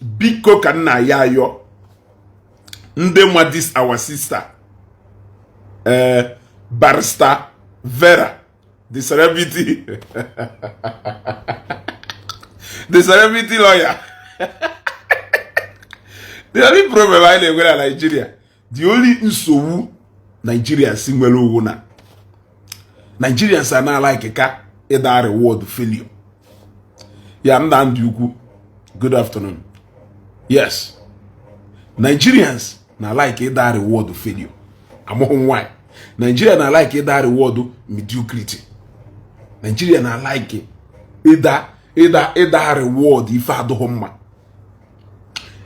biko ka nna ya yo ndị nwa this our sister barrister Vera, the celebrity the celebrity lawyer. The only problem I know in Nigeria, the only nsogbu Nigerians nwere owo na Nigerians are not like a either reward failure. Yeah, I'm Ndi Igbo. Good afternoon. Yes, Nigerians na like either reward failure. I'm on why. Nigeria na like either reward mediocrity. Nigeria na like either reward ife adọghọ mma.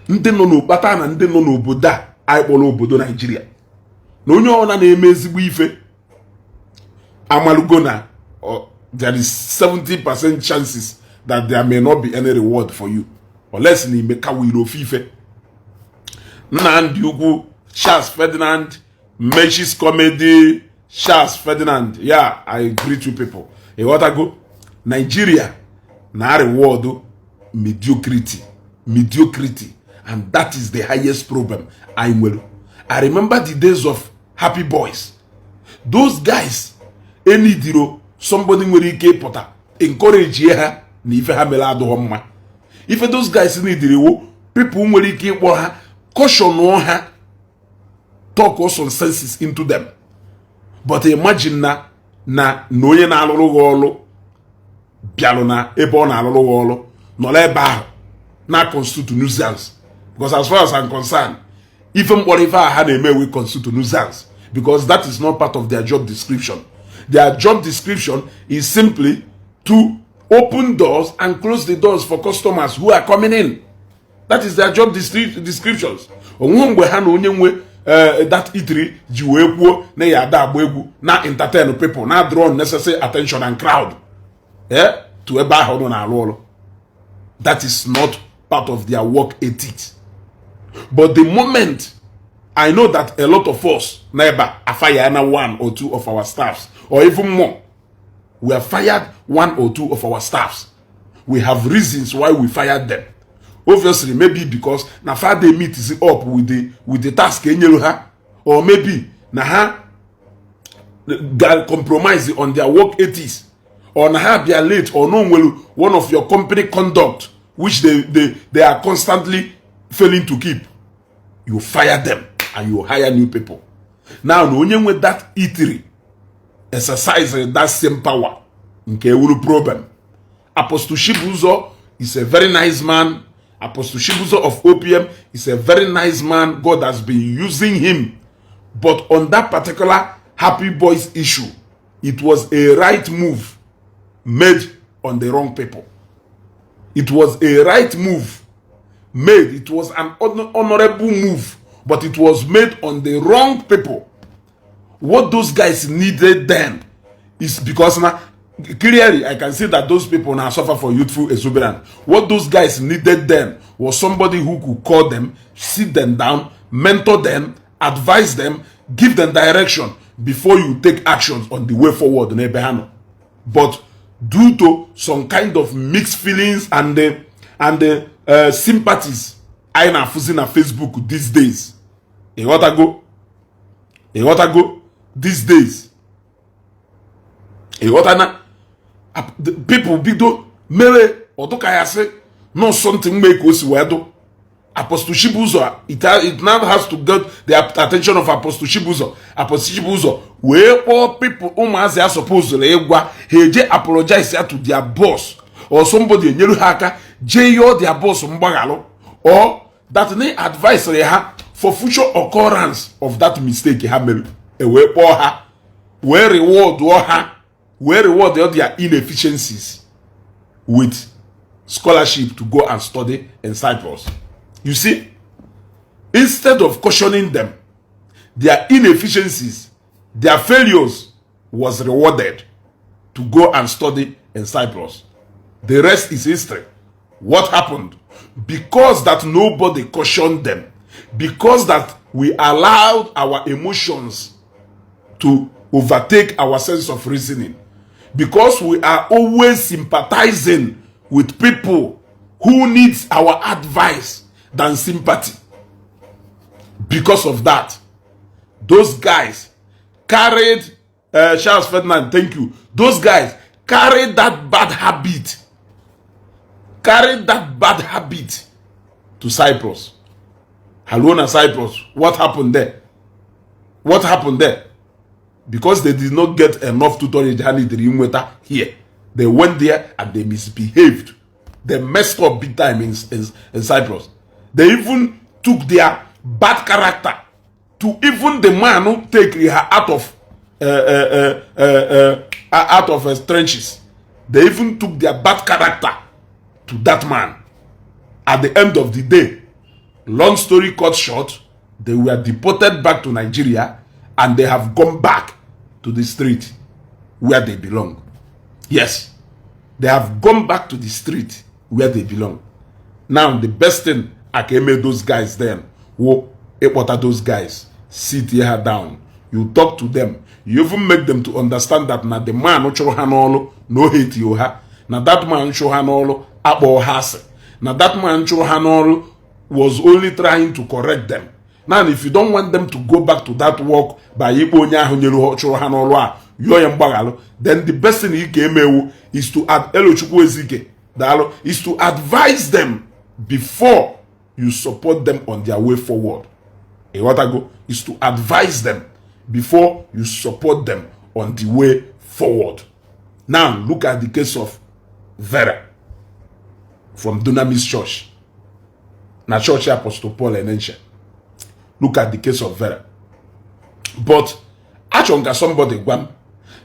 Ndị nọ n'okpata na ndị nọ n'obodo a anyị kpọrọ obodo Nigeria. Na onye ọna na-eme ezigbo ife amalugo na there is 70% chances that there may not be any reward for you unless na ime ka wiro fife. Ndi Igbo, Charles Ferdinand, Meshi's comedy, Charles Ferdinand. Yeah, I greet you people. You want to go? Nigeria na reward mediocrity. And that is the highest problem. I remember the days of Happy Boys. Those guys, any diro, somebody nwere ike pota, encourage ha na ife ha mela adọghọ mma. If those guys need diro, people nwere ike ịkpọ ha, caution ha, talk some senses into them. But imagine na onye na-alụrụ gị ọlụ bịalụ na ebe ọ na-alụrụ gị ọlụ nọ ebe ahụ na constitute nuisance. Because as far as I'm concerned, even whatever I na-eme we constitute nuisance, because that is not part of their job description. Their job description is simply to open doors and close the doors for customers who are coming in. That is their job descriptions. Onwe ha na onye nwe that Itiri ji wee kwuo na ya ada agba egwu na entertain people, na draw unnecessary attention and crowd. To ebe ahụ nọ na-alụ ọlụ. That is not part of their work ethics. But the moment I know that a lot of us never fire one or two of our staffs, or even more, we have fired one or two of our staffs. We have reasons why we fired them. Obviously, maybe because na far they meet is up with the task or maybe na they compromise on their work ethics, or na they are late, or no one of your company conduct which they are constantly failing to keep. You fire them and you hire new people. Now, no one with that Itiri exercise that same power. Okay, will problem. Apostle Shibuzo is a very nice man. Apostle Shibuzo of OPM is a very nice man. God has been using him. But on that particular Happy Boys issue, it was a right move made on the wrong people. It was a right move made. It was an honorable move, but it was made on the wrong people. What those guys needed then is because now clearly I can see that those people now suffer for youthful exuberance. What those guys needed then was somebody who could call them, sit them down, mentor them, advise them, give them direction before you take actions on the way forward. But due to some kind of mixed feelings and sympathies, I na fusing on Facebook these days. You want to go these days. You want to people bido mere odokayase no something make us wedo. Apostle Shibuzo, it now has to get the attention of Apostle Shibuzo. Apostle Shibuzo, where all people umazi are supposed to he apologize to their boss or somebody in Yeruhaka, jail their boss mbagalo, or that they advise for future occurrence of that mistake made. Where reward their inefficiencies with scholarship to go and study in Cyprus. You see, instead of cautioning them, their inefficiencies, their failures was rewarded to go and study in Cyprus. The rest is history. What happened? Because that nobody cautioned them, because that we allowed our emotions to overtake our sense of reasoning, because we are always sympathizing with people who needs our advice than sympathy. Because of that, those guys carried, Charles Ferdinand, thank you. Those guys carried that bad habit. Carried that bad habit to Cyprus. Halona, Cyprus. What happened there? What happened there? Because they did not get enough tutorage here. They went there and they misbehaved. They messed up big time in Cyprus. They even took their bad character to even the man who take her out of trenches. They even took their bad character to that man. At the end of the day, long story cut short, they were deported back to Nigeria and they have gone back to the street where they belong. Yes, they have gone back to the street where they belong. Now, the best thing I can make those guys then, those guys, sit here down. You talk to them. You even make them to understand that now the man who show hanolo no hate you ha. Now that man show hanolo abo hase. Now that man show hanolo was only trying to correct them. Now if you don't want them to go back to that work by then the best thing he came is to is to advise them before you support them on their way forward. Is to advise them before you support them on the way forward. Now look at the case of Vera from Dunamis Church. Na Church Apostle Paul and Ensha. Look at the case of Vera. But achonga somebody gwam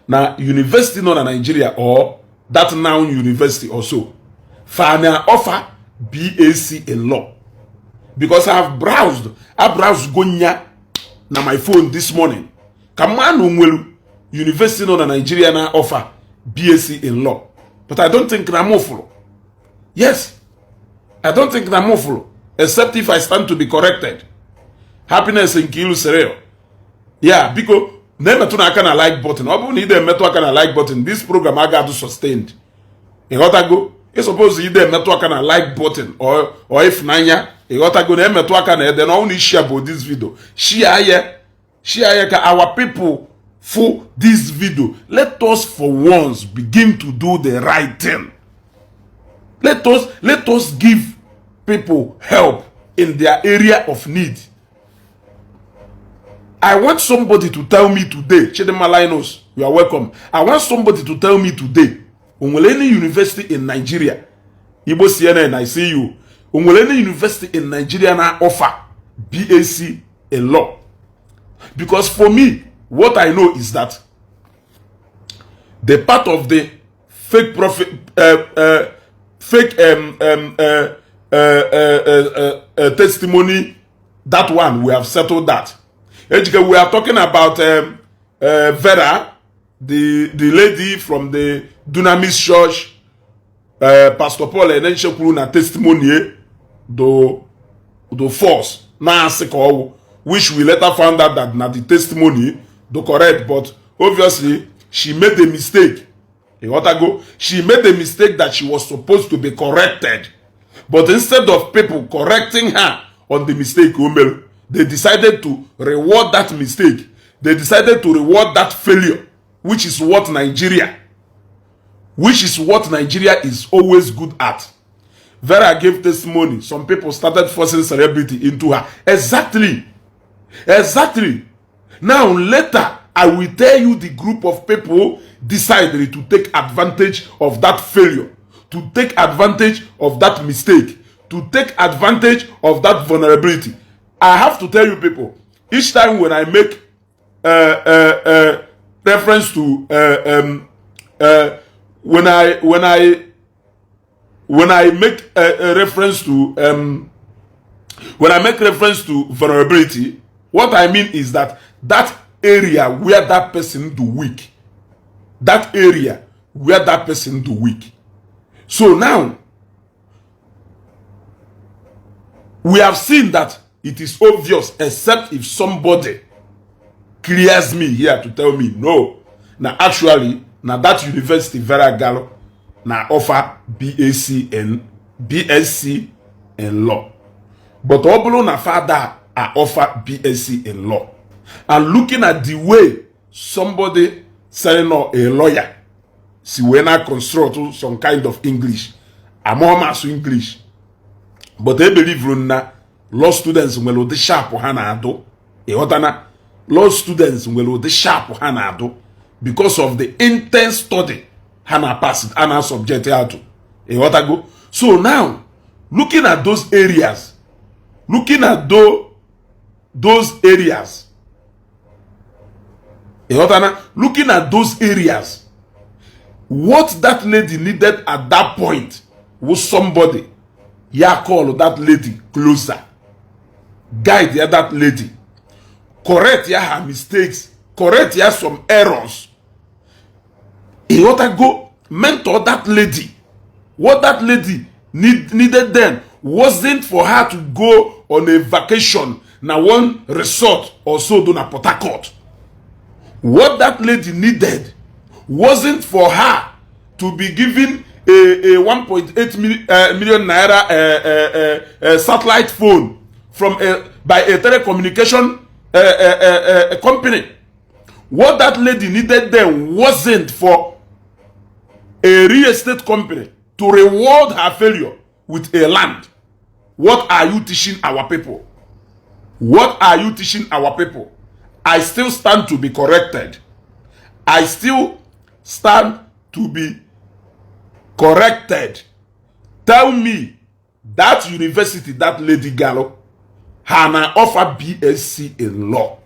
na university no na Nigeria or that now university also fana offer BAc in law. Because I browsed gonya na my phone this morning. Kamanu nwelu university no na Nigeria na offer BAc in law. But I don't think Ramofolo. Yes. I don't think Ramofolo. Except if I stand to be corrected. Happiness in Kilu Sereo. Yeah, because never to na like button. Obu need a metal kind of like button. This program I got to sustained. You got to go. You suppose you need metal kind of like button or if nanya, you got to go there metal kind of then only share about this video. Share our people for this video. Let us for once begin to do the right thing. Let us give people help in their area of need. I want somebody to tell me today, Chidema Linus, you are welcome. I want somebody to tell me today, Umweleni University in Nigeria, Igbo CNN, I see you. Umweleni University in Nigeria na offer BAc in law. Because for me, what I know is that the part of the fake prophet, testimony, that one, we have settled that. We are talking about Vera, the lady from the Dunamis Church, Pastor Paul and then Shekuru testimony do false. Which we later found out that not the testimony do correct, but obviously she made a mistake. She made a mistake that she was supposed to be corrected. But instead of people correcting her on the mistake, they decided to reward that mistake. They decided to reward that failure, which is what Nigeria is always good at. Vera gave testimony. Some people started forcing celebrity into her. Exactly. Now later, I will tell you the group of people decided to take advantage of that failure, to take advantage of that mistake, to take advantage of that vulnerability. I have to tell you people, each time when I make reference to when I make reference to vulnerability, what I mean is that area where that person do weak. So now we have seen that it is obvious, except if somebody clears me here to tell me no. Now actually, now that university Vera Gallo now offer BAc in BSc in law. But obolo na father I offer BSc in law. And looking at the way somebody saying no a lawyer, see when I construct some kind of English, I'm almost English. But I believe na law students will the sharp hanado. Law students will the sharp hanado because of the intense study hana pass it hana subject to. So now, looking at those areas, looking at those areas, looking at those areas, what that lady needed at that point was somebody, call that lady closer, guide that lady, correct her mistakes, correct some errors. Mentor that lady. What that lady needed then wasn't for her to go on a vacation na one resort or so do na Port Harcourt. What that lady needed wasn't for her to be given a 1.8 million naira satellite phone from by a telecommunication company. What that lady needed then wasn't for a real estate company to reward her failure with a land. What are you teaching our people? What are you teaching our people? I still stand to be corrected. I still stand to be corrected. Tell me that university, that lady Gallo, Hana offer BSc in law.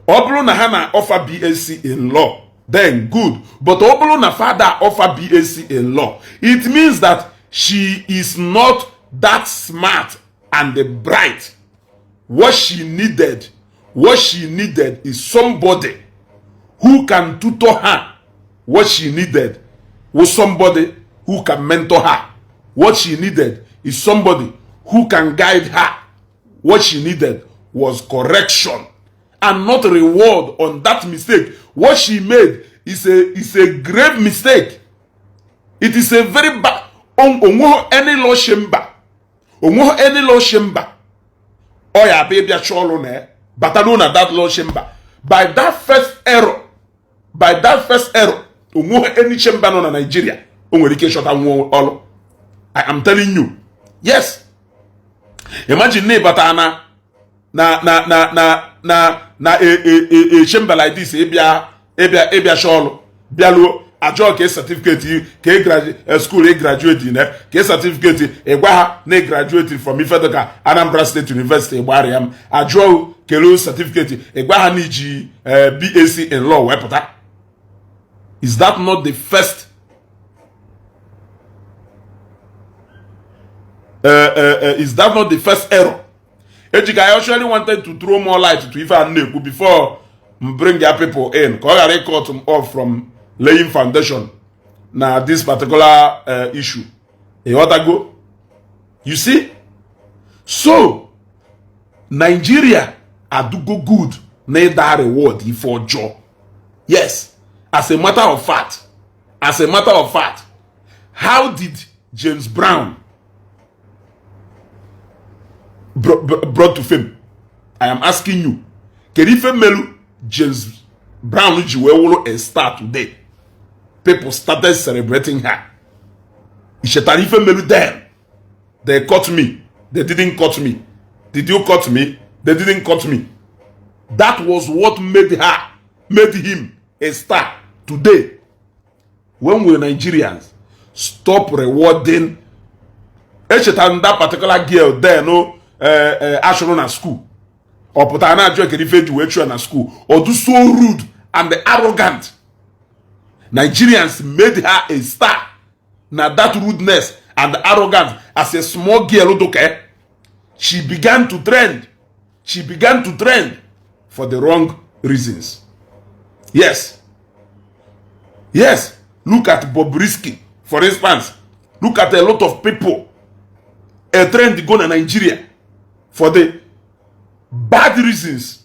Oblo na Hana offer BSc in law. Then good. But Oblo na father offer BSc in law. It means that she is not that smart and bright. What she needed is somebody who can tutor her. What she needed was somebody who can mentor her. What she needed is somebody who can guide her. What she needed was correction and not reward on that mistake. What she made is a grave mistake. It is a very bad. Any law chamber. Any law chamber. Oh yeah, baby, a cholo ne. But I know that law chamber. By that first error, any chamber in Nigeria, I am telling you. Yes. Imagine batana a chamber like this, ebia sholo, bialo, a job case certificate, school graduate in case certificate, a waha ne graduated from Ifedoka, Anambra State University, Wariam, a job kelo certificate, a waha niji BSc in law, wepota. Is that not the first? Is that not the first error? Ejika, I actually wanted to throw more light to Ifa and before bring their people in. Because I cut them off from laying foundation. Now this particular issue. Go? You see? So, Nigeria do go good. Need that reward for job. Yes. As a matter of fact, how did James Brown brought to fame? I am asking you. Kerife Melu James Brown a star today. People started celebrating her. Ishetarife Melu then. They caught me. They didn't cut me. Did you cut me? They didn't cut me. That was what made him a star today. When will Nigerians stop rewarding that particular girl there, no Ashron at school, or put an address at school, or do so rude and arrogant? Nigerians made her a star. Now that rudeness and arrogance as a small girl, okay, she began to trend. She began to trend for the wrong reasons. Yes. Yes. Look at Bobrisky, for instance. Look at a lot of people. A trend go to Nigeria for the bad reasons.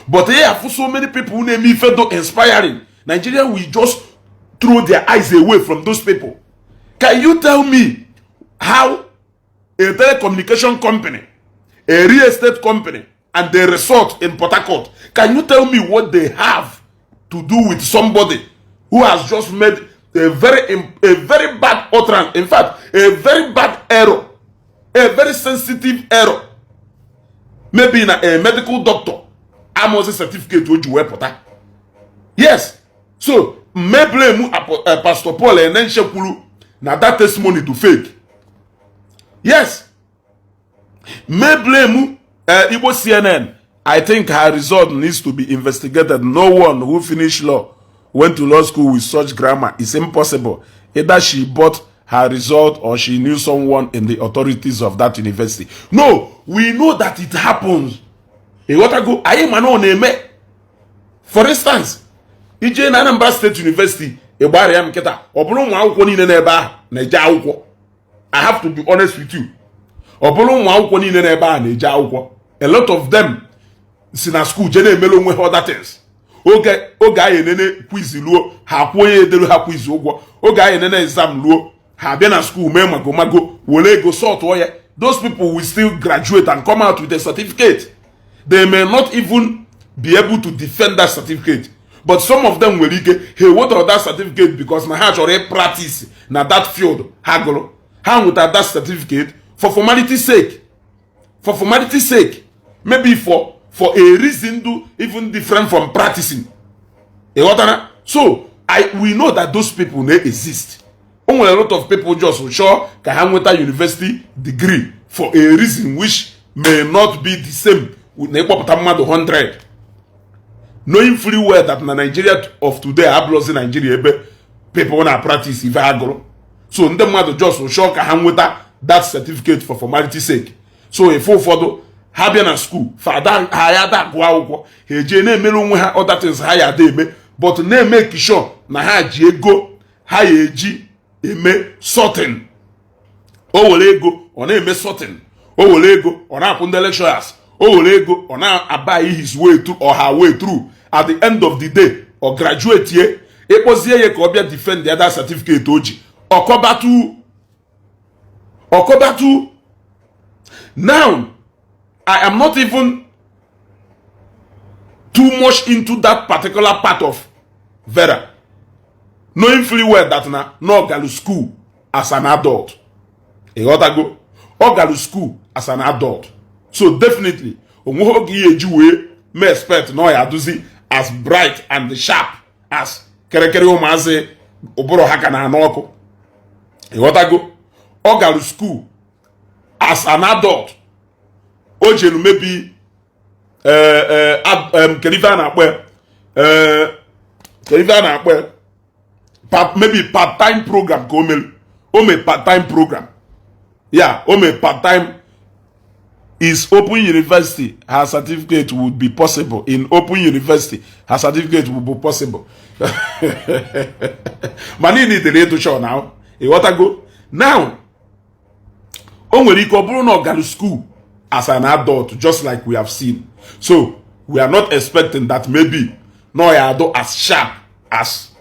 But here for so many people who name me felt inspiring. Nigeria will just throw their eyes away from those people. Can you tell me how a telecommunication company, a real estate company, and a resort in Port Harcourt, can you tell me what they have to do with somebody who has just made a very bad utterance, in fact, a very bad error, a very sensitive error? Maybe in a medical doctor, I'm also certificate which you wear. Yes. So, me blame Pastor Paul and then Shekulu, now that testimony to fake. Yes. Me blame Igbo CNN. I think her result needs to be investigated. No one who finished law went to law school with such grammar. It's impossible. Either she bought her result or she knew someone in the authorities of that university. No, we know that it happens. For instance, ije na Anambra State University, I have to be honest with you. A lot of them in school other things. Oge aye nene quiz luo ha kwoye edelu ha quiz ogwo. Oge aye nene exam luo ha bia na school me mago wole go sort oye. Those people will still graduate and come out with a certificate. They may not even be able to defend that certificate. But some of them will get, hey, what are that certificate? Because na ha already practice na that field. Hagolo. How would that certificate for formality's sake? For formality's sake. Maybe for a reason to even different from practicing. So we know that those people may exist. Only a lot of people just sure can have a university degree for a reason which may not be the same with 100. Knowing fully well that in Nigeria of today, I blows in Nigeria, people want to practice if I go. So in the matter just sure can have that certificate for formality's sake. So if for Habian school, father hayada gwa heje na emelu onwe ha other things hayada eme, but na make sure na ha ji ego ha eji eme sorting. O wole ego ọ na eme sorting. O wole ego ọ na akwụ ndị lecturers. O wole ego ọ na abuy his way through or her way through. At the end of the day, or graduate ye, ekpozie ye ka ọ bịa defend the other certificate oji. Okobatu. Now I am not even too much into that particular part of Vera. Knowing fully well that no galu school as an adult. Or galu school as an adult. So definitely, may expect no yaduzi as bright and sharp as Kerekere Omaze Oboro Hakana Anoko. Or galu school as an adult. Ojelu maybe maybe part-time program part-time program. Yeah, part-time is Open University. Her certificate would be possible. In Open University, her certificate would be possible. Mani need the to show now. Now, no galu school as an adult, just like we have seen. So we are not expecting that maybe no yado as sharp as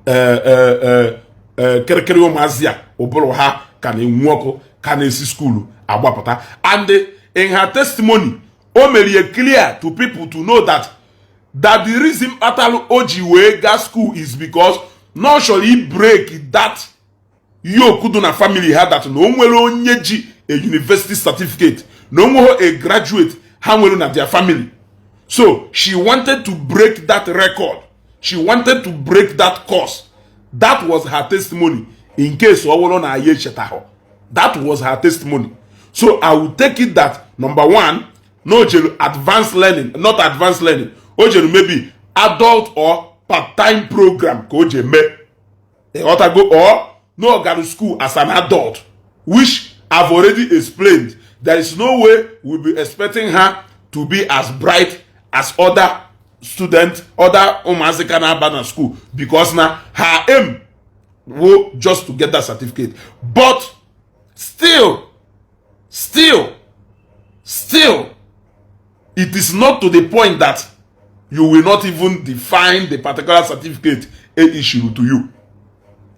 Kerekere Omazia Oboroha can nwoko can esi school agbapota. And in her testimony, made it clear to people to know that the reason Atalu Ojiwe gas school is because not shall he break that Kuduna family had that no nyeji a university certificate. No more a graduate, how will at their family. So she wanted to break that record. She wanted to break that course. That was her testimony. In case that was her testimony. So I will take it that number one, no advanced learning, not advanced learning. Maybe adult or part-time program. Or no go to school as an adult, which I've already explained. There is no way we'll be expecting her to be as bright as other students, other Omazikana Abana school, because now her aim was just to get that certificate. But still, it is not to the point that you will not even define the particular certificate a issue to you.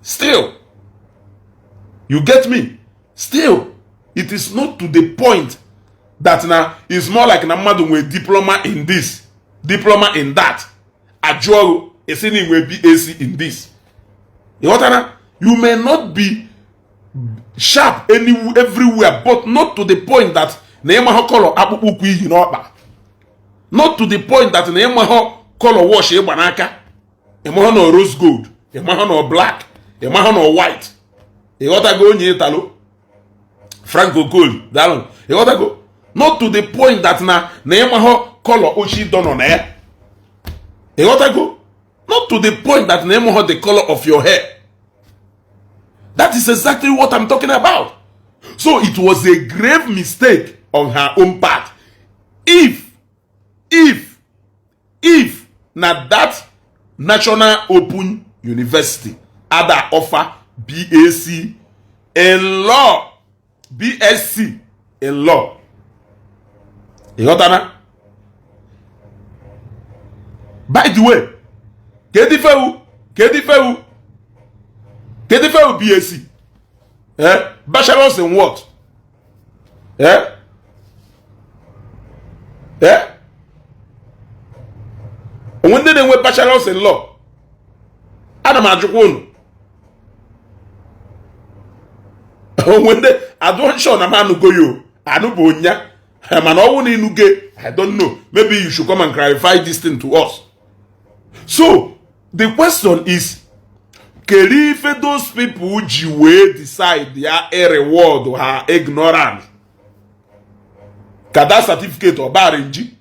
Still, you get me? Still, it is not to the point that now it's more like na mmadụ nwe diploma in this, diploma in that. Ajụọrụ esi na nwe BAc in this. You may not be sharp everywhere, but not to the point that na ịmahọ color akpụkpọ ụkwụ iyi n'ọkpa. Not to the point that na ịmahọ color wash ịgba n'aka. Ịmahọ na rose gold, ịmahọ na black, ịmahọ na white. Ịghọtago onye Italo Franco Cole dalụ. Ịghọtago? Not to the point that na ịmahọ color ochi dono na ya. Ịghọtago? Not to the point that na ịmahọ the color of your hair. That is exactly what I'm talking about. So it was a grave mistake on her own part. If na that National Open University ada offer BAc in law, BSc in law. You got that? By the way, kedifeu BAc. Bachelors in what? When they were bachelors in law, Adam Ajukun. When they, I don't show na man go you. I don't bonya. I don't know. Maybe you should come and clarify this thing to us. So the question is, if those people will decide their reward or her ignorance, can that certificate or barinji?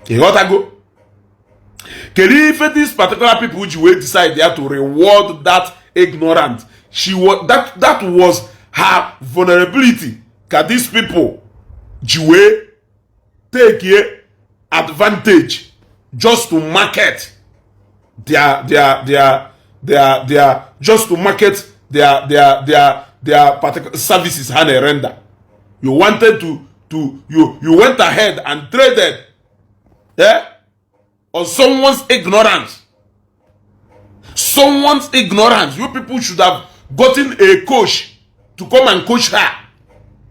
Go? If these particular people will decide they have to reward that ignorance, that was her vulnerability. Can these people take advantage just to market their just to market their particular services and render? You wanted you went ahead and traded on someone's ignorance. Someone's ignorance. You people should have gotten a coach to come and coach her.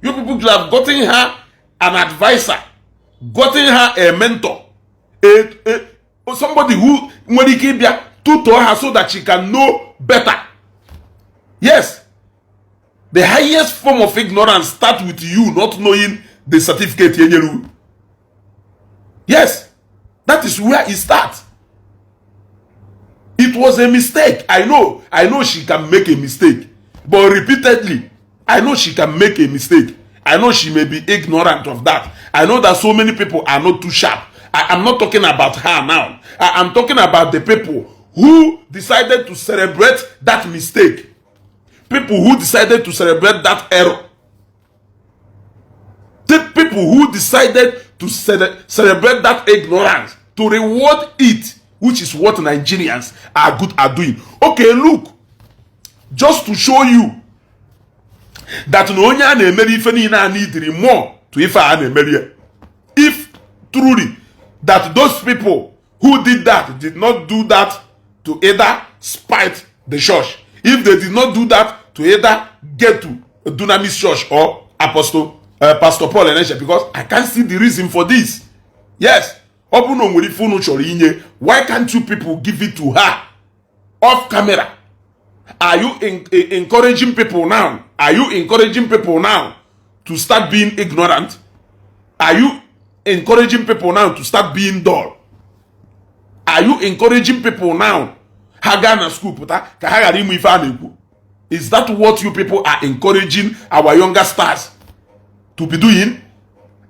You people should have gotten her an advisor, gotten her a mentor, somebody who tutor her so that she can know better. Yes, the highest form of ignorance starts with you not knowing the certificate. Yes, that is where it starts. It was a mistake. I know she can make a mistake, but repeatedly, I know she can make a mistake. I know she may be ignorant of that. I know that so many people are not too sharp. I'm not talking about her now. I'm talking about the people who decided to celebrate that mistake. People who decided to celebrate that error. The people who decided to celebrate that ignorance, to reward it, which is what Nigerians are good at doing. Okay, look, just to show you that no one need more to if truly that those people who did that did not do that to either spite the church, if they did not do that to either get to a Dunamis church or Apostle Pastor Paul and Esha, because I can't see the reason for this. Yes, why can't you people give it to her off camera? Are you encouraging people now? Are you encouraging people now to start being ignorant? Are you encouraging people now to start being dull? Are you encouraging people now? Is that what you people are encouraging our younger stars to be doing?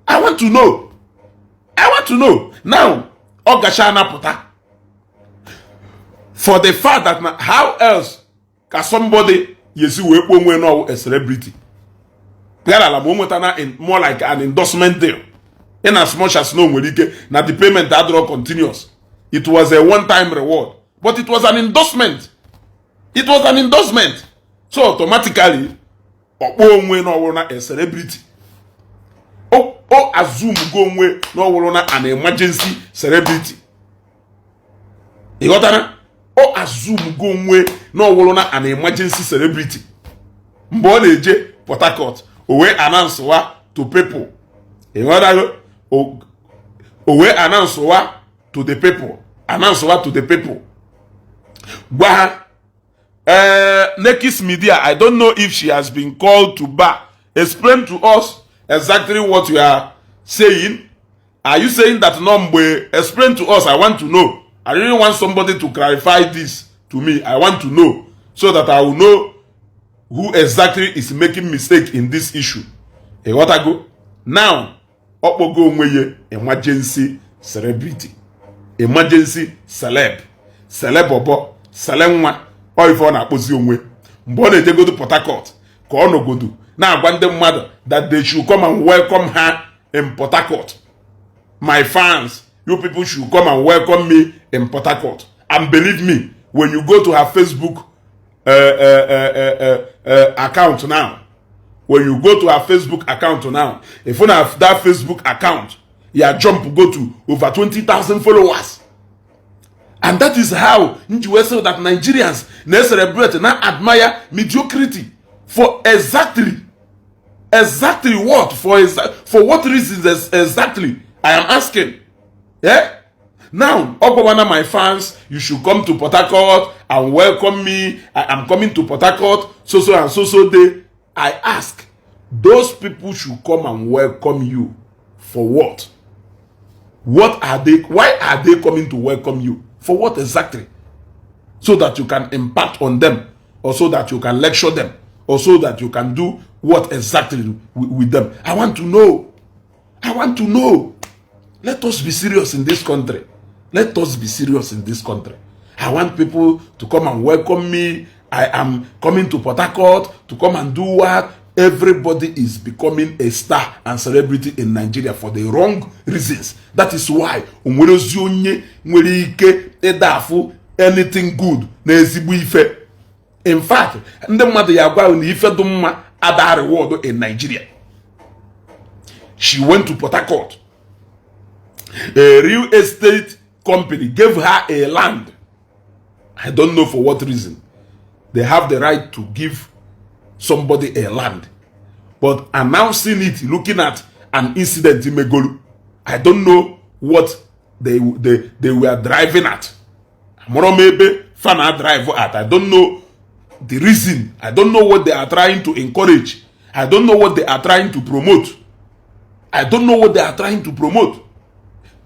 I want to know. I want to know. Now, Ogashana Puta. For the fact that how else can somebody know a celebrity? In more like an endorsement deal. In as much as no now the payment that draw continuous. It was a one-time reward. But it was an endorsement. It was an endorsement. So automatically, a celebrity. Assume go an emergency celebrity. You got that? Assume go an emergency celebrity. Mboneje Port Harcourt. Owe announce wa to people. In order owe announce wa to the people. Announce wa to the people. Nekis Media, I don't know if she has been called to bar. Explain to us exactly what you are saying. Are you saying that Nombe? Explain to us. I want to know. I really want somebody to clarify this to me. I want to know so that I will know who exactly is making mistake in this issue. Hey, what I go? Now, Opogo Nweye, emergency celebrity. Emergency celeb. Celebobo. Celemwa. Or if on a position Mbone they go to Port Harcourt. Ko ono godu. Now want them mother that they should come and welcome her in Port Harcourt. My fans, you people should come and welcome me in Port Harcourt. And believe me, when you go to her Facebook account now, when you go to her Facebook account now, if you have that Facebook account, your jump go to over 20,000 followers. And that is how you say that Nigerians now celebrate, now admire mediocrity for exactly what? For what reasons exactly? I am asking. Yeah? Now, Okobana, my fans, you should come to Port Harcourt and welcome me. I am coming to Port Harcourt, so and so day. I ask, those people should come and welcome you for what? What are they? Why are they coming to welcome you? For what exactly? So that you can impact on them, or so that you can lecture them, or so that you can do what exactly with them. I want to know. I want to know. Let us be serious in this country. Let us be serious in this country. I want people to come and welcome me. I am coming to Port Harcourt to come and do what? Everybody is becoming a star and celebrity in Nigeria for the wrong reasons. That is why anything good na. In fact, ndị mmadụ ya gwa na ife dị mma ada reward in Nigeria. She went to Port Harcourt. A real estate company gave her a land. I don't know for what reason. They have the right to give somebody a land. But announcing it, looking at an incident in Megolu, I don't know what they were driving at. Maybe fan drive at. I don't know the reason. I don't know what they are trying to encourage. I don't know what they are trying to promote. I don't know what they are trying to promote.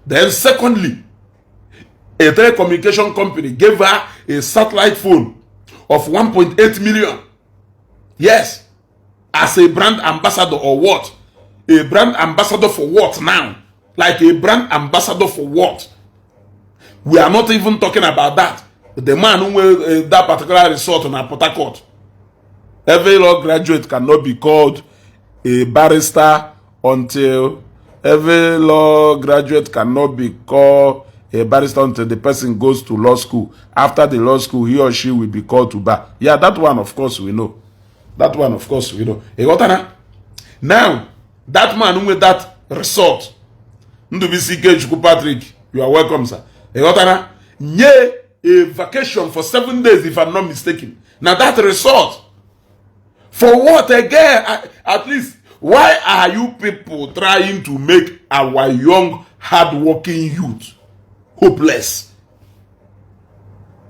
Then secondly, a telecommunication company gave her a satellite phone of 1.8 million. Yes. As a brand ambassador or what? A brand ambassador for what now? Like a brand ambassador for what? We are not even talking about that. The man who will that particular resort on Port Harcourt. Every law graduate cannot be called a barrister until every law graduate cannot be called a barrister until the person goes to law school. After the law school, he or she will be called to bar. Yeah, that one, of course, we know. That one, of course, we know. Now, that man who with that resort, Ndubisi Patrick, you are welcome, sir. Nye a vacation for 7 days, if I'm not mistaken. Now that resort, for what again? At least, why are you people trying to make our young, hard-working youth hopeless?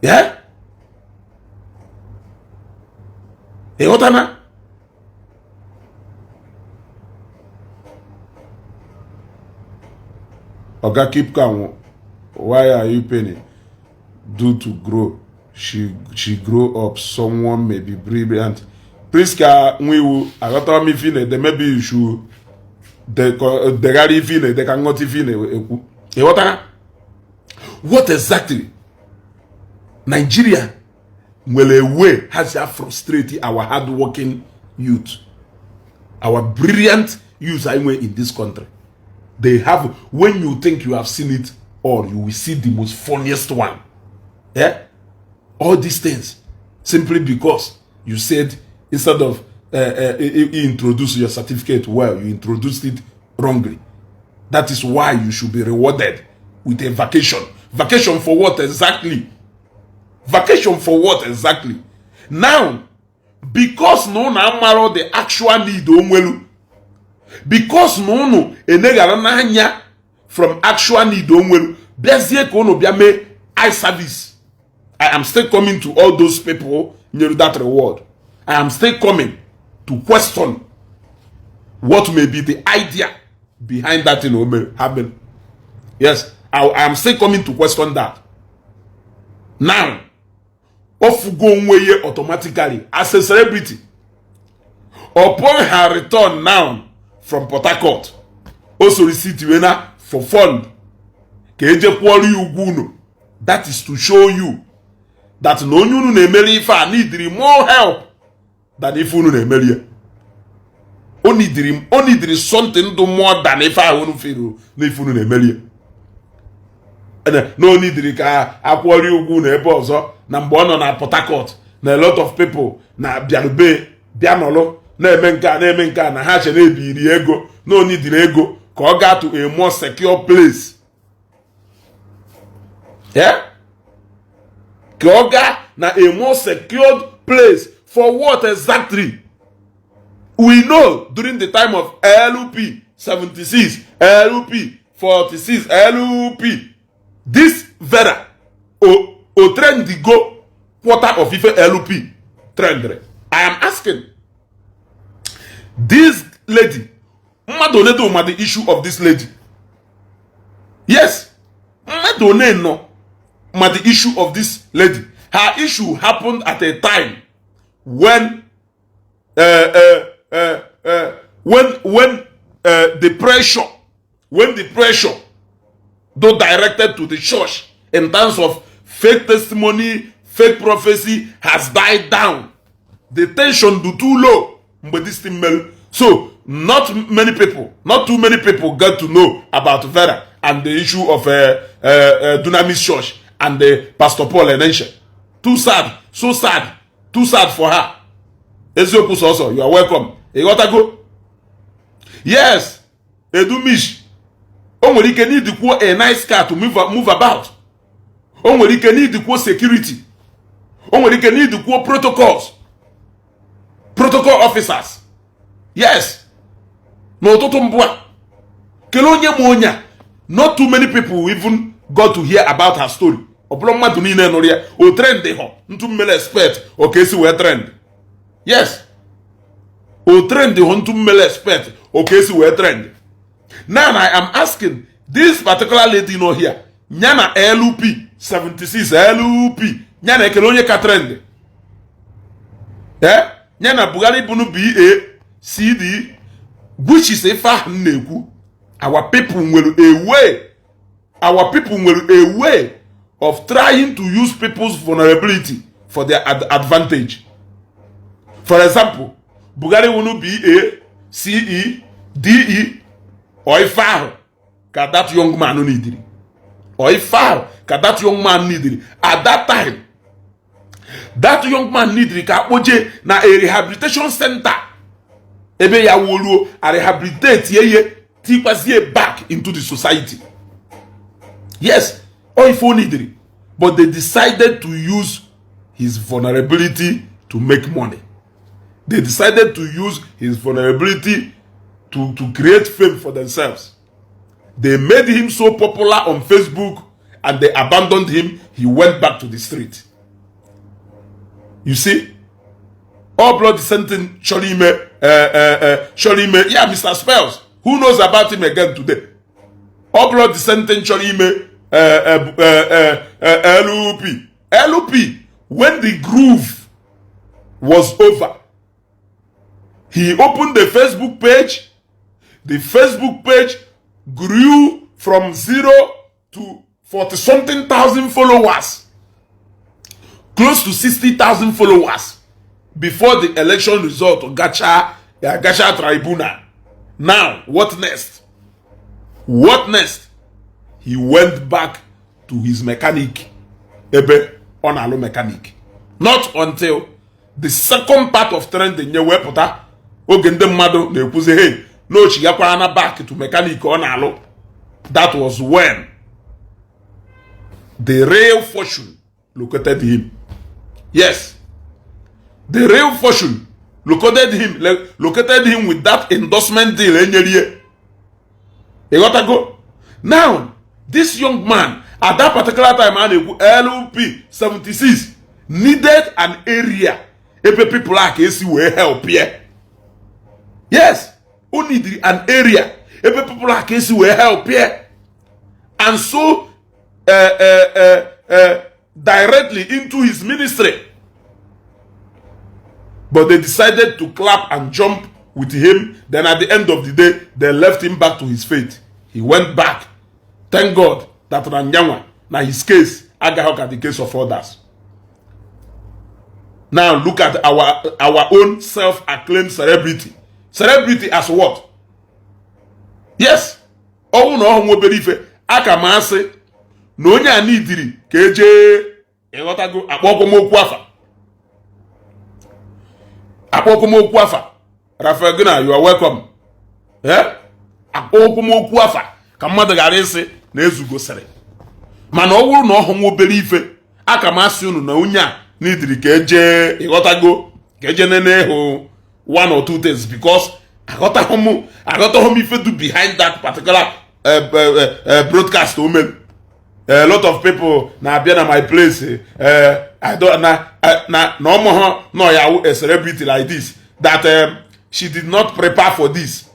Yeah? Hey, what am Oga, keep calm. Why are you paying? Due to grow. She grow up. Someone may be brilliant. Priska, I got me feeling that maybe you should. They got feeling. They can not feeling. Hey, what am What exactly? Nigeria. Well, a way has frustrated our hard-working youth, our brilliant youth in this country. They have, when you think you have seen it all, you will see the most funniest one. Yeah? All these things, simply because you said, instead of introduce your certificate well, you introduced it wrongly. That is why you should be rewarded with a vacation. Vacation for what exactly? Vacation for what exactly? Now, because no na amaro the actual need onwelu, because no eneghara n'anya from actual need onwelu, bezie ka unu bia me eye service. I am still coming to all those people near that reward. I am still coming to question what may be the idea behind that thing happen. Yes, I am still coming to question that. Now, off go away automatically as a celebrity. Upon her return now from Port Harcourt, also receive Vera for fund. That is to show you that no you need more help than if you need only something do more than if I won't feel if you need no need ka akwori ugwu na ebe ọzọ na mgbe ọ nọ na Port Harcourt na a lot of people na biarube bianolo na-eme nka na ha chere ebiri ego no need ego ka ọ ga to a more secure place. Yeah? Ka ọ ga na a more secured place for what exactly? We know during the time of LP 76, LP 46, LP this Vera o trend go quarter of Ife LP trend. I am asking this lady, the issue of this lady. Yes, no the issue of this lady. Her issue happened at a time when the pressure though directed to the church in terms of fake testimony, fake prophecy has died down. The tension do too low. But this thing, so not too many people get to know about Vera and the issue of Dunamis Church and the Pastor Paul and Enshe. Too sad, so sad, too sad for her. Eziopus also, you are welcome. You gotta go. Yes, Edumish. Only can need a nice car to move about. Only can need security. Only can need protocols. Protocol officers. Yes. No totombwa. Kelonya monya. Not too many people even got to hear about her story. Obloma dunine noria. O trend de ho. Ntu mele expert. Okay, si we trend. Yes. O trend de ho ntu mele expert. Okay, si we trend. Now I am asking this particular lady here. Nyana LP 76 LP. Nyana kelonye ka trend. Eh? Nyana Bugari bunu BA CD, which is a far neku. Our people will a way of trying to use people's vulnerability for their advantage. For example, Bugari bunu BA CE DE or if that young man needed. Or if that young man needed. At that time, that young man needed na a rehabilitation center. Ebe ya wolu a rehabilitate ye back into the society. Yes, or if needed. But they decided to use his vulnerability to make money. They decided to use his vulnerability to create fame for themselves. They made him so popular on Facebook and they abandoned him. He went back to the street. You see? All blood dissenting Sholime, yeah, Mr. Spells. Who knows about him again today? All blood dissenting Sholime, LUP. When the groove was over, he opened the Facebook page. The Facebook page grew from 0 to 40-something thousand followers. Close to 60,000 followers before the election result of Gacha Tribunal. Now, what next? What next? He went back to his mechanic, Ebe Onalo mechanic. Not until the second part of trend in Yewepota, Ogende Mado, they put hey, no, she got back to mechanic Onalo. That was when the real fortune located him. Yes, the real fortune located him with that endorsement deal enyerie. You got to go. Now, this young man, at that particular time, LP 76 needed an area if people like AC will help here. Yes, who needed an area if people like AC will help here. And so, directly into his ministry. But they decided to clap and jump with him. Then at the end of the day, they left him back to his fate. He went back. Thank God that Ranyanwa, now his case, Agahok at the case of others. Now look at our own self-acclaimed celebrity. Celebrity as what? Yes. Oh no, we believe akamase no onye anidiri ka eje egotago akpọkọmokwu afa. Rafael Gina, you are welcome. Akpọkọmokwu afa ka mmadụ gara isi na ezugo sere. Mana ọ wụrụ na ọhụm obere ife akamasi unu na onye a nidiri ka eje egotago ka eje nene hụ one or two things because agotahom ife do behind that particular broadcast woman. A lot of people now be at my place. I don't no a celebrity like this that she did not prepare for this.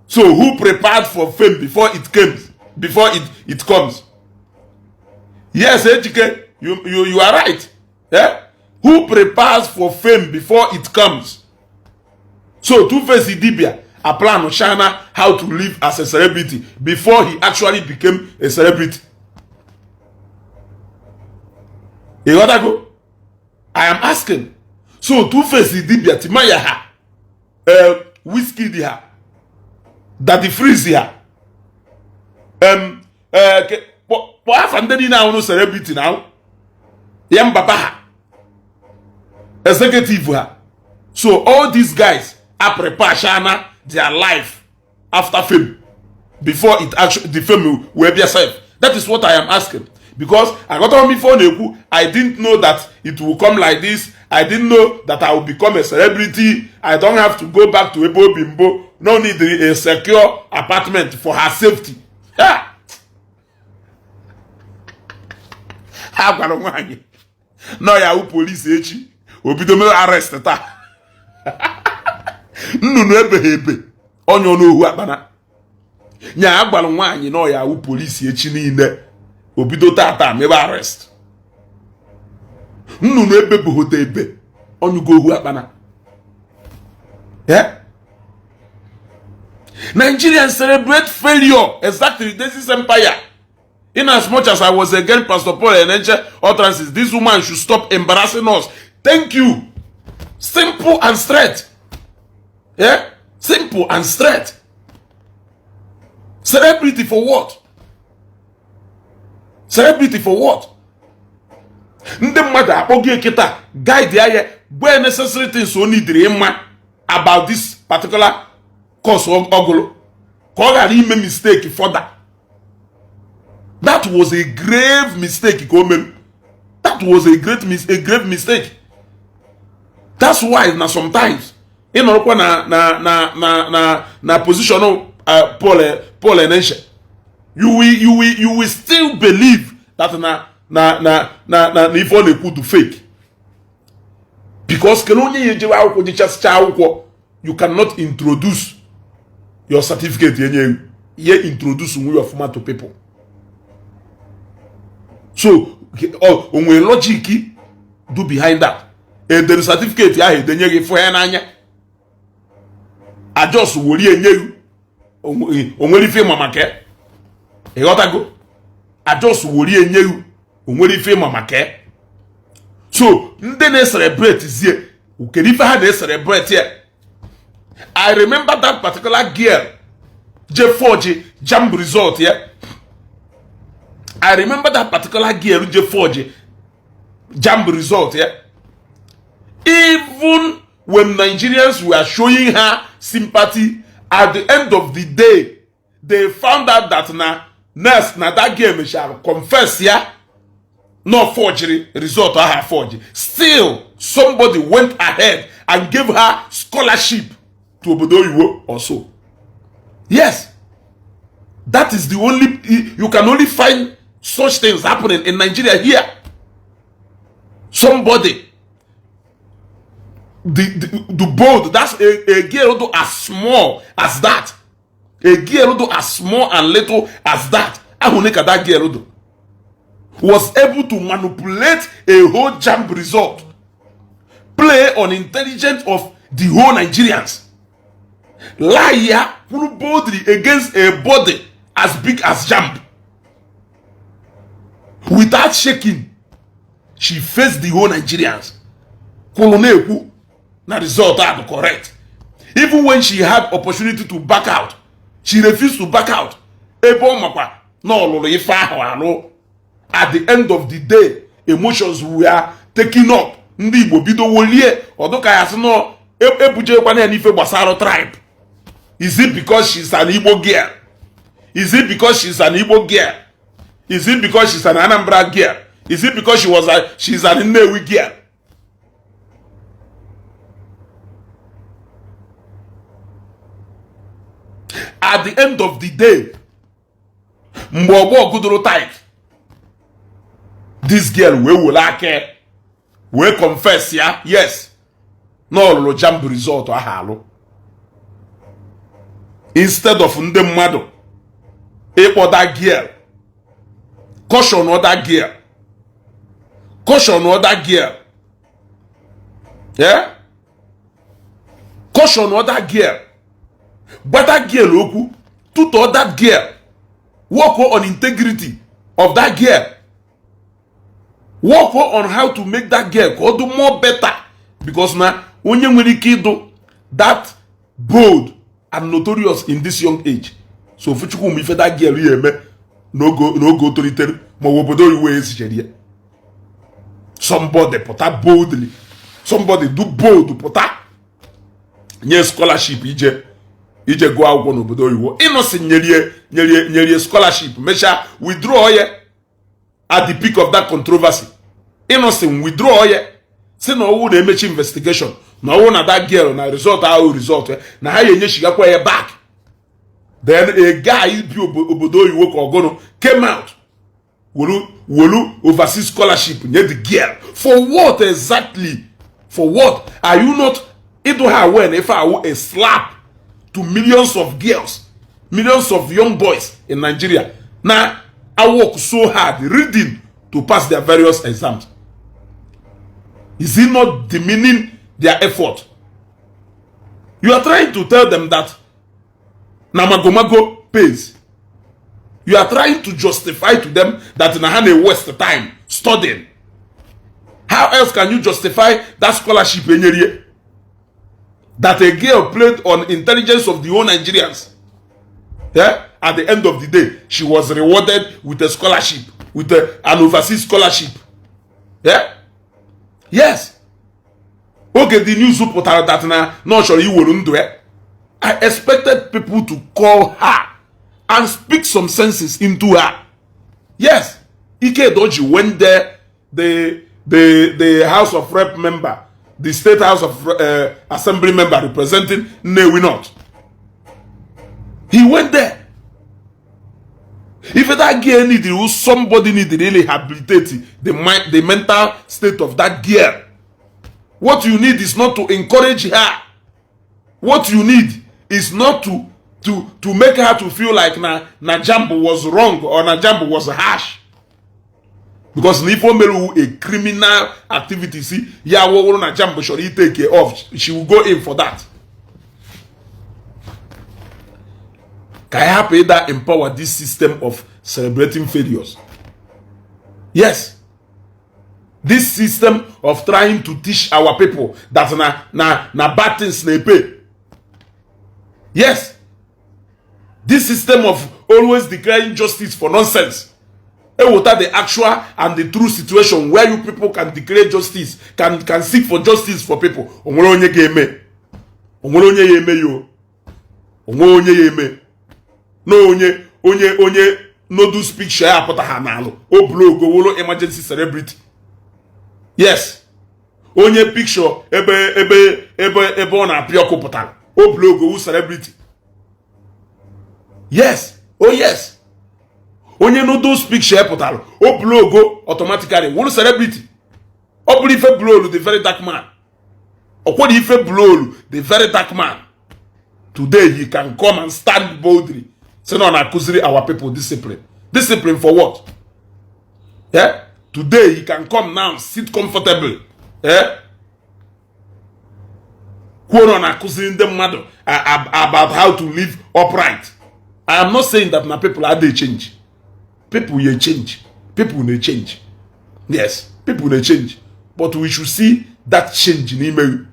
So who prepared for fame before it comes? Before it comes? Yes, Ejike, you are right. Yeah? Who prepares for fame before it comes? So Two-Face Idibia a plan on Shana how to live as a celebrity before he actually became a celebrity. You gotta go. I am asking. So Two-Face Idibia Timaya ha, Whiskey diha, Daddy Freeze diha, what happened now? No celebrity now. Yam Baba executive ha. So all these guys are prepared Shana their life after fame before it actually the fame will be safe. That is what I am asking. Because I got on before Neku, I didn't know that it will come like this. I didn't know that I will become a celebrity. I don't have to go back to Ebo Bimbo. No need a secure apartment for her safety. Ha! How can I no ya police echi obido me arrest ta. Nnunu ebehebe onye onohu akpana. Nya agbara nwaanyi no ya police echi niile. Obido tata mebe arrest. Nnunu ebe bohote ebe onyugo ohu akpana. Yeah? Nigerians celebrate failure. Exactly, this is empire. In as much as I was against Pastor Paul and utterances, this woman should stop embarrassing us. Thank you. Simple and straight. Yeah? Simple and straight. Celebrity for what? Celebrity for what? Ndị mmadụ akpọghị kita guide ya where necessary things only dream about this particular course ogolo. Ka ọ ghara ime mistake further. That was a grave mistake. That was a grave mistake. That's why now sometimes in na position of Paul and Eshe, you will still believe that if only could fake. Because you cannot introduce your certificate you introduce your format to people. So onwe logic do behind that. And the certificate ya edenye gị for ya n'anya. I just wori enye you. Onwere ife mama ke. E gotago. I just wori enye you. Onwere ife mama ke. So ndị na celebrate zie. Ukedi ife ha na celebrate here. I remember that particular girl J4J jam result here. I remember that particular girl J4J jam result here. Even when Nigerians were showing her sympathy, at the end of the day, they found out that that game shall confess here, no forgery result or her forgery. Still, somebody went ahead and gave her scholarship to obodo oyibo also. Yes, that is the only, you can only find such things happening in Nigeria here. Somebody, the bold, that's a girl as small as that. A girl as small and little as that. Ahuneka that girl was able to manipulate a whole jump result, play on intelligence of the whole Nigerians, lie boldly against a body as big as jump. Without shaking, she faced the whole Nigerians. Koloneku, na result are correct. Even when she had opportunity to back out, she refused to back out. At the end of the day, emotions were taken up. Ndi Igbo bido wolie odoka yasino ebuje kwa na nife gbasaro tribe. Is it because she's an Igbo girl? Is it because she's an Igbo girl? Is it because she's an Anambra girl? Is it because she's an Nnewi girl? At the end of the day, Mbobo Guduru type. This girl will like we confess, yeah? Yes. No lo jump result ahalo. Instead of ndemado, other girl. Caution other girl. Caution other girl. Yeah? Caution other girl. But that girl oku, to that girl. Work on integrity of that girl. Work on how to make that girl do more better. Because now, when you do that bold and notorious in this young age. So if you if that girl no go to return, somebody put that boldly. Somebody do bold put that. Yes, scholarship ije go out one obodo oyibo. Innocent nyere scholarship. Mesha withdraw ye at the peak of that controversy. Innocent withdraw ye. Say no wo na emechi investigation. Na wo na that girl na result how result. Na ha yenye shiga kwa ye back. Then a guy bi obodo oyibo ko ogono came out. Wolu overseas scholarship nye the girl. For what exactly? For what? Are you not into her when if I will a slap to millions of girls, millions of young boys in Nigeria? Now, I work so hard reading to pass their various exams. Is it not demeaning their effort? You are trying to tell them that Namagomago pays. You are trying to justify to them that Nahane waste time studying. How else can you justify that scholarship in area? That a girl played on intelligence of the whole Nigerians. Yeah? At the end of the day, she was rewarded with a scholarship, with an overseas scholarship. Yeah? Yes. Okay, the news reporter that now not sure you wouldn't do it. I expected people to call her and speak some senses into her. Yes. Ike Doji went there, the House of Rep member, the State House of Assembly member representing Nnewi North. He went there. If that girl needed, somebody needed really rehabilitate the mental state of that girl. What you need is not to encourage her. What you need is not to make her to feel like na Jambo was wrong or na Jambo was harsh. Because if a criminal activity, see, yeah, what na Jambo should he take care of? She will go in for that. Can I happy that empower this system of celebrating failures? Yes. This system of trying to teach our people that na bad things they pay. Yes. This system of always declaring justice for nonsense. Without the actual and the true situation where you people can declare justice, can seek for justice for people. Onye game. Onye yeme yo. Onye yeme. No onye no do speak share apota hanalo. O blow go wolo emergency celebrity. Yes. onye picture ebe ọ na-apịa ọkụ pụtara o blogo wu celebrity. Yes, oh yes. Onye no those picture pụtara o blogo automatically wuru celebrity. Ọ bụrụ ife blolu the very dark man. Ọkwọ dị ife blolu the very dark man. Today he can come and stand boldly. Say no, na-akụziri our people discipline. Discipline for what? Yeah? Today he can come now, sit comfortably. Yeah? Kwuo na-akụziri ndị mmadụ about how to live upright. I am not saying that na people are they change. People will change. People will change. Yes, people will change. But we should see that change in email.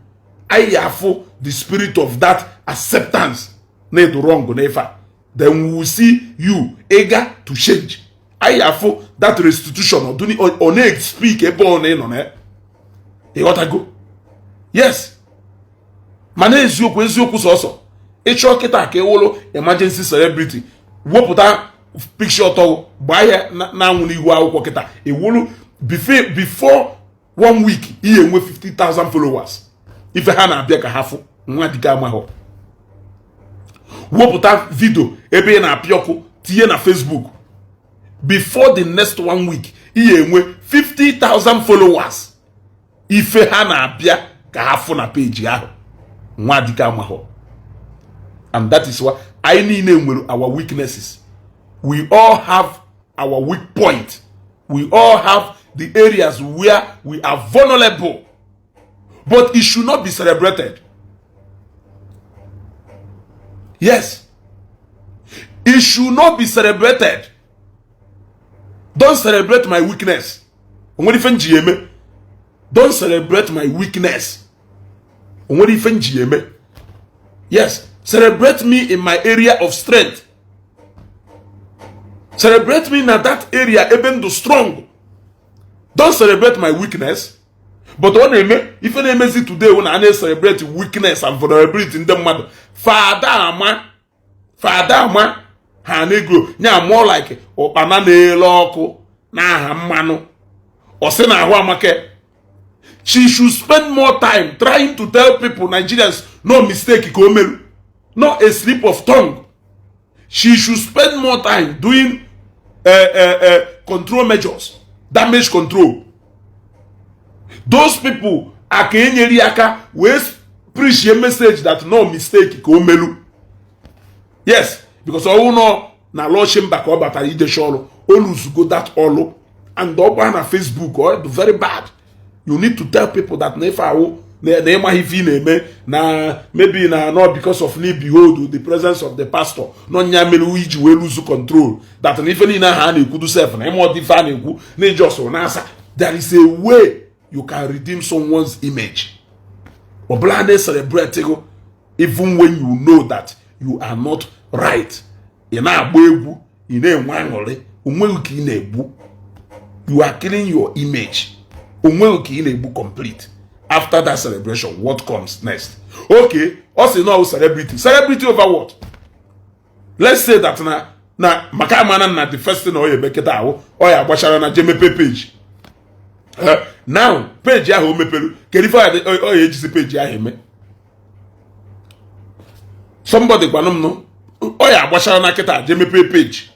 I have the spirit of that acceptance. Need wrong never. Then we will see you eager to change. I have that restitution or speak about it. You ought to go. Yes. Mana eziokwu sọsọ. Ịchọ kịta ka ewolo emergency celebrity. Wepụta picture ọtọ gbaa ya na anwụ n'ihu akwụkwọ kịta. Ewolo before 1 week ihe enwe 50,000 followers. Ife ha na-abịa ka ha fụ nwa dịka amahụ. Wepụta video ebe na-apịa ọkụ tinye na Facebook. Before the next 1 week ihe enwe 50,000 followers. Ife ha na-abịa ka ha fụ na page ahụ. Nwa dịka amahụ. And that is why I need our weaknesses. We all have our weak point. We all have the areas where we are vulnerable. But it should not be celebrated. Yes. It should not be celebrated. Don't celebrate my weakness. Don't celebrate my weakness. Yes. Celebrate me in my area of strength. Celebrate me in that area, even though strong. Don't celebrate my weakness. But if you name it today, when I celebrate weakness and vulnerability in the mother, Father Ama, Hanegro, nya more like Opanane Loko, na Mano, or Sena Wamake. She should spend more time trying to tell people, Nigerians, no mistake, not a slip of tongue. She should spend more time doing control measures, damage control. Those people are will preach a message that no mistake. Yes, because all know na Lord back up at the show, always go that all and up on Facebook or very bad. You need to tell people that never maybe not because of need behold the presence of the pastor. No nyamelu iji we lose control. That even in a hand you could do self and more define just answer. There is a way you can redeem someone's image. Or blindly celebrate even when you know that you are not right. You are killing your image. Complete. After that celebration, what comes next? Okay, also now celebrity. Celebrity over what? Let's say that na makamana na the first thing oye beketa or ya gbachara na jemepe page. Now page ya ho mepelu. Kerifa oye ejisi page ya heme. Somebody gwanom no oya gbachara na keta jemepe page.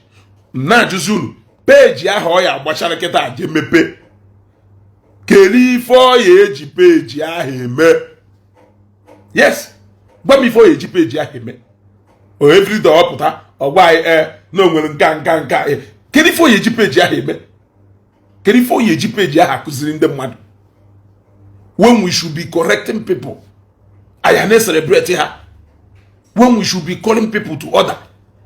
Na juzunu page ya ho oya gbachara keta jemepe. Keri for ye page ya heme. Yes. But before ye page ya heme. Or every door puta or why no will gang. Keri for ye page ya heme. Keri for ye page ya hakuzin the man. When we should be correcting people. I am celebrating her. When we should be calling people to order.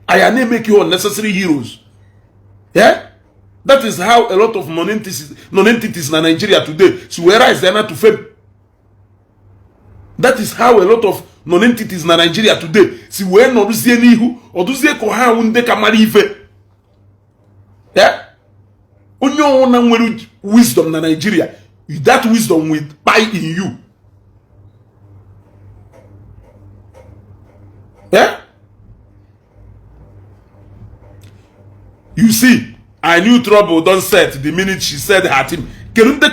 I am make you unnecessary heroes. Yeah? That is how a lot of non-entities in Nigeria today, so where is there not to fame? That is how a lot of non-entities in Nigeria today, see where no do nihu or do ze ko ha unde kamari ife. Yeah? Onyo na nwere wisdom na Nigeria, that wisdom will buy in you. Yeah? You see, I knew trouble don't set the minute she said her team. Can they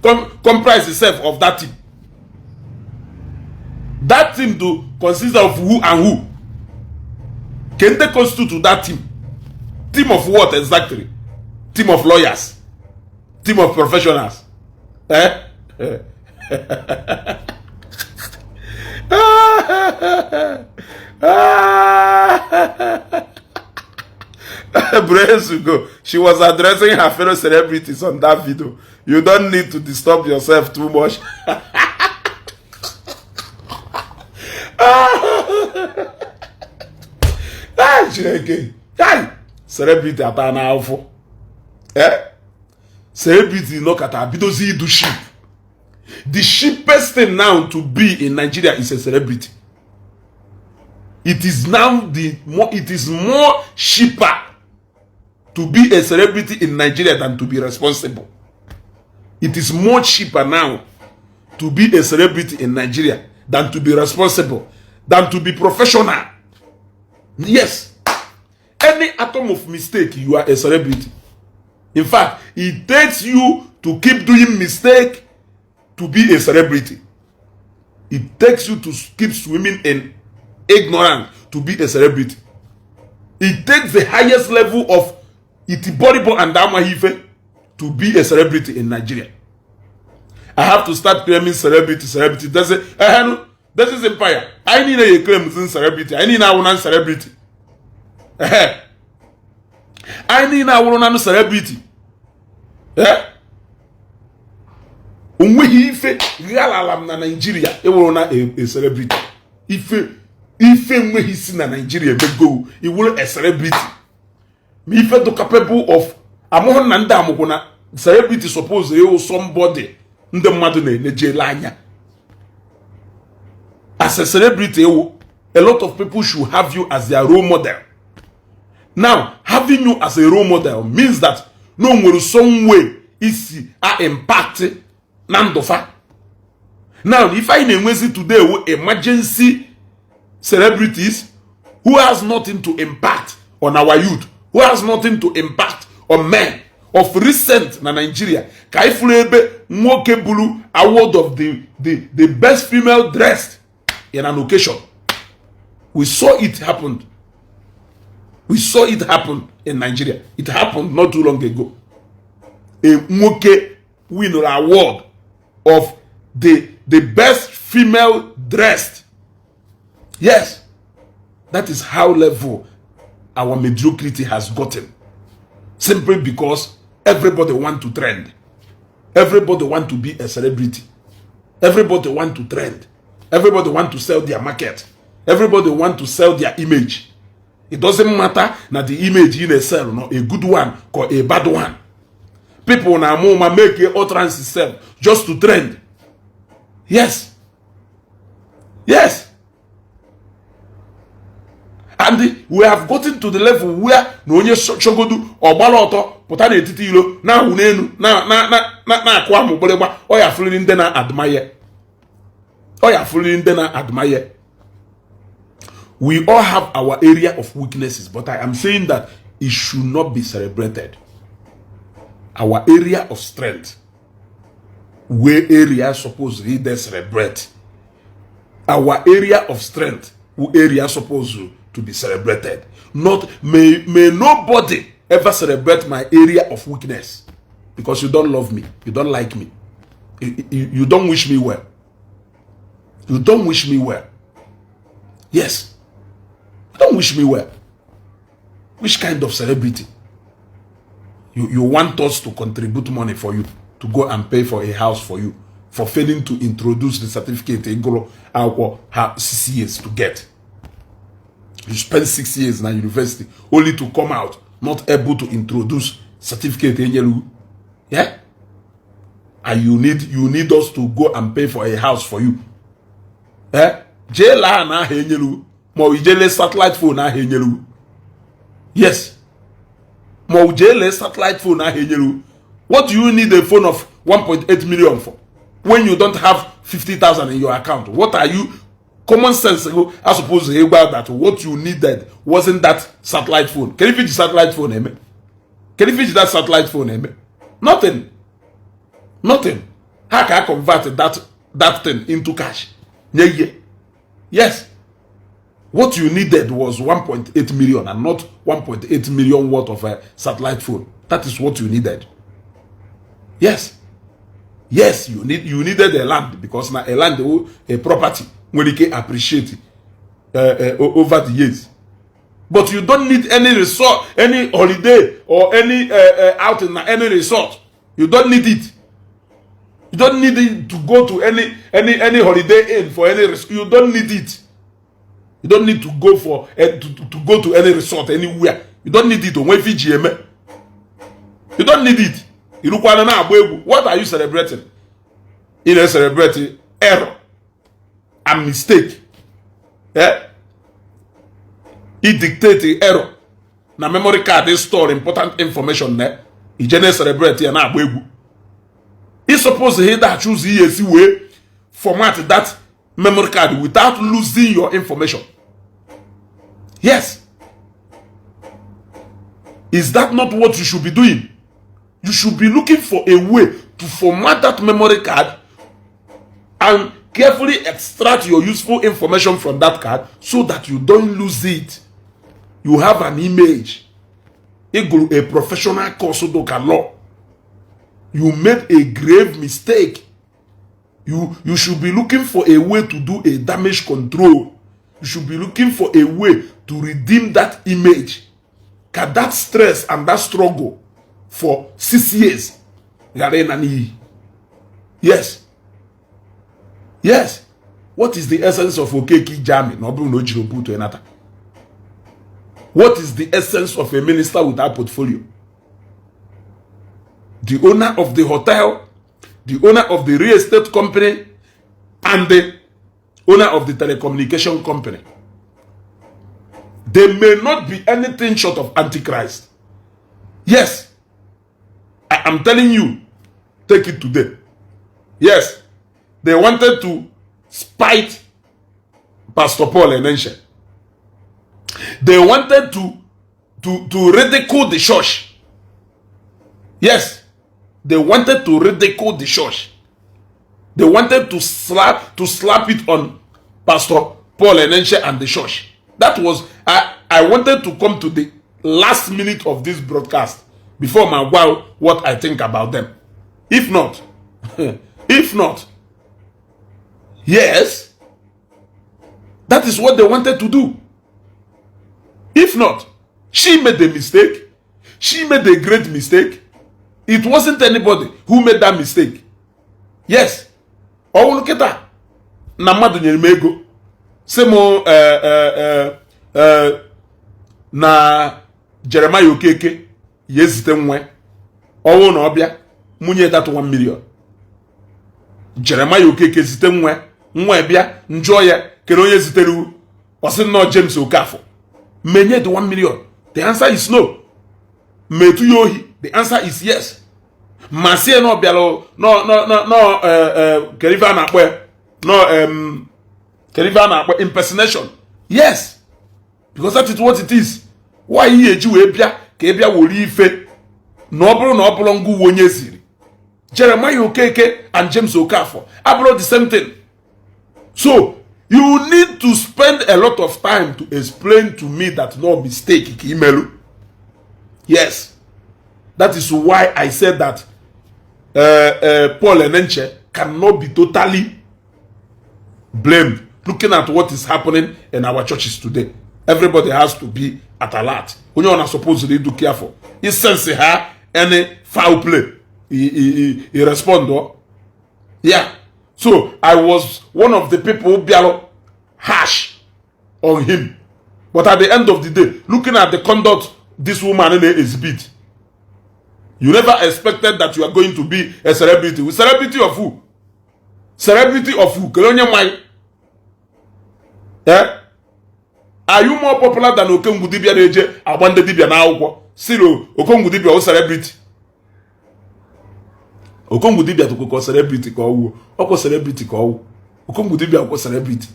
comprise itself of that team. That team to consist of who and who? Can they constitute that team? Team of what exactly? Team of lawyers? Team of professionals? Eh? Ago, she was addressing her fellow celebrities on that video. You don't need to disturb yourself too much. Celebrity at an alpha. Celebrity look at her because he do sheep. The cheapest thing now to be in Nigeria is a celebrity. It is now it is more cheaper to be a celebrity in Nigeria than to be responsible. It is more cheaper now to be a celebrity in Nigeria than to be responsible, than to be professional. Yes. Any atom of mistake, you are a celebrity. In fact, it takes you to keep doing mistake to be a celebrity. It takes you to keep swimming in ignorance to be a celebrity. It takes the highest level of itiboribo and amahife to be a celebrity in Nigeria. I have to start claiming celebrity. That's it. This is empire. I need a claim celebrity. I need a one celebrity. I need a one celebrity. Ife Galalam na Nigeria, e will not a celebrity. If he see na Nigeria, be go, he will a celebrity. Me if to capable of among nanda mukuna celebrity suppose you somebody in the madune nejelanya. As a celebrity, a lot of people should have you as their role model. Now, having you as a role model means that no one some way is impact nandofa. Now, if I name today with emergency celebrities who has nothing to impact on our youth, who has nothing to impact on men of recent na Nigeria, Kaifulebe Mwokebulu award of the best female dressed in an occasion. We saw it happen. We saw it happen in Nigeria. It happened not too long ago. A Mwoke winner award of the best female dressed. Yes, that is how level our mediocrity has gotten. Simply because everybody want to trend. Everybody want to be a celebrity. Everybody want to trend. Everybody want to sell their market. Everybody want to sell their image. It doesn't matter that the image in a sell, no, a good one or a bad one. People now make a utterance sell just to trend. Yes. Yes. And we have gotten to the level where no one shogodu or baloto potane titilo na unenu na kwa muboleba or ya feeling then admire. Or ya feeling then admire. We all have our area of weaknesses, but I am saying that it should not be celebrated. Our area of strength, where area supposedly they celebrate. Our area of strength, where area supposed to be celebrated. Not may nobody ever celebrate my area of weakness, because you don't love me, you don't like me, you don't wish me well. You don't wish me well. Yes. Don't wish me well. Which kind of celebrity? You want us to contribute money for you, to go and pay for a house for you, for failing to introduce the certificate in Golo have 6 years to get. You spend 6 years in a university only to come out not able to introduce certificate in Yelu. Yeah? And you need us to go and pay for a house for you. Eh? Jela na henyelu. Mo satellite phone na henyelu. Yes. Mo satellite phone na henyelu. What do you need a phone of 1.8 million for when you don't have 50,000 in your account? What are you? Common sense, I suppose about that. What you needed wasn't that satellite phone. Can you fetch satellite phone, Can you fetch that satellite phone, Nothing. Nothing. how can I convert that thing into cash? Yes. What you needed was 1.8 million and not 1.8 million worth of a satellite phone. That is what you needed. Yes. Yes, you needed a land, because now a land, a property, when you can appreciate it over the years. But you don't need any resort, any holiday, or any out in any resort. You don't need it. You don't need it to go to any holiday inn for any resort. You don't need it. You don't need to go for to go to any resort anywhere. You don't need it. You don't need it. What are you celebrating? You are celebrating error and mistake. Yeah? It dictates error. Na memory card is store important information there. You just celebrate and now it's supposed to that choose easy way format that memory card without losing your information. Yes. Is that not what you should be doing? You should be looking for a way to format that memory card and carefully extract your useful information from that card so that you don't lose it. You have an image. A professional course of law. You made a grave mistake. You should be looking for a way to do a damage control. You should be looking for a way to redeem that image. Can that stress and that struggle for 6 years? Yes. Yes. What is the essence of Okeki Jami? What is the essence of a minister without portfolio? The owner of the hotel, the owner of the real estate company, and the owner of the telecommunication company. They may not be anything short of Antichrist. Yes. I am telling you, take it today. Yes. They wanted to spite Pastor Paul and Enshe. They wanted to ridicule the church. Yes. They wanted to ridicule the church. They wanted to slap it on Pastor Paul and Enshe and the church. That was, I wanted to come to the last minute of this broadcast before my wow, what I think about them. If not, yes, that is what they wanted to do. If not, she made a mistake. She made a great mistake. It wasn't anybody who made that mistake. Yes. Oh, look at that. Namadu nyemego. Semo na Jeremiah Okeke yezite nwe. Owo na obia munye that 1 million. Jeremiah Okeke zite nwe bia njo ya kero yeziteru osin no James Okafo. Menye the 1 million. The answer is no. Metu yohi. The answer is yes. Masie no bialo no keriva na kwe no impersonation. Yes. Because that is what it is. Why ye eji we bia ka e bia wori ife no buru ngu wonye siri. Jeremiah Okeke and James Okafo abro the same thing. So you need to spend a lot of time to explain to me that no mistake Ikimelu. Yes. That is why I said that Paul and Enshe cannot be totally blamed. Looking at what is happening in our churches today, everybody has to be at alert. When you're not supposed to do careful, he sense her any foul play, he respond. Yeah. So I was one of the people who be harsh on him, but at the end of the day, looking at the conduct this woman in exhibit, you never expected that you are going to be a celebrity. Celebrity of who? Celebrity of who? Yeah? Are you more popular than Okengudibia Neje Abande Dibia now? Siro Okengudibia or celebrity? Okengudibia to call celebrity call Oko celebrity call Okengudibia or celebrity.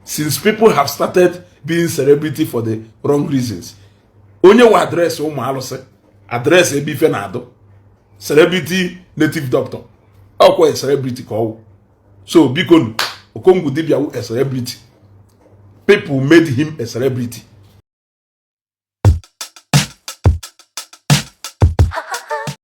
Since people have started being celebrity for the wrong reasons. Onye wa address o malo se address e bi fenado celebrity native doctor ọkwa a celebrity ka ọwụ. So biko Okongwu dibia wụ a celebrity. People made him a celebrity.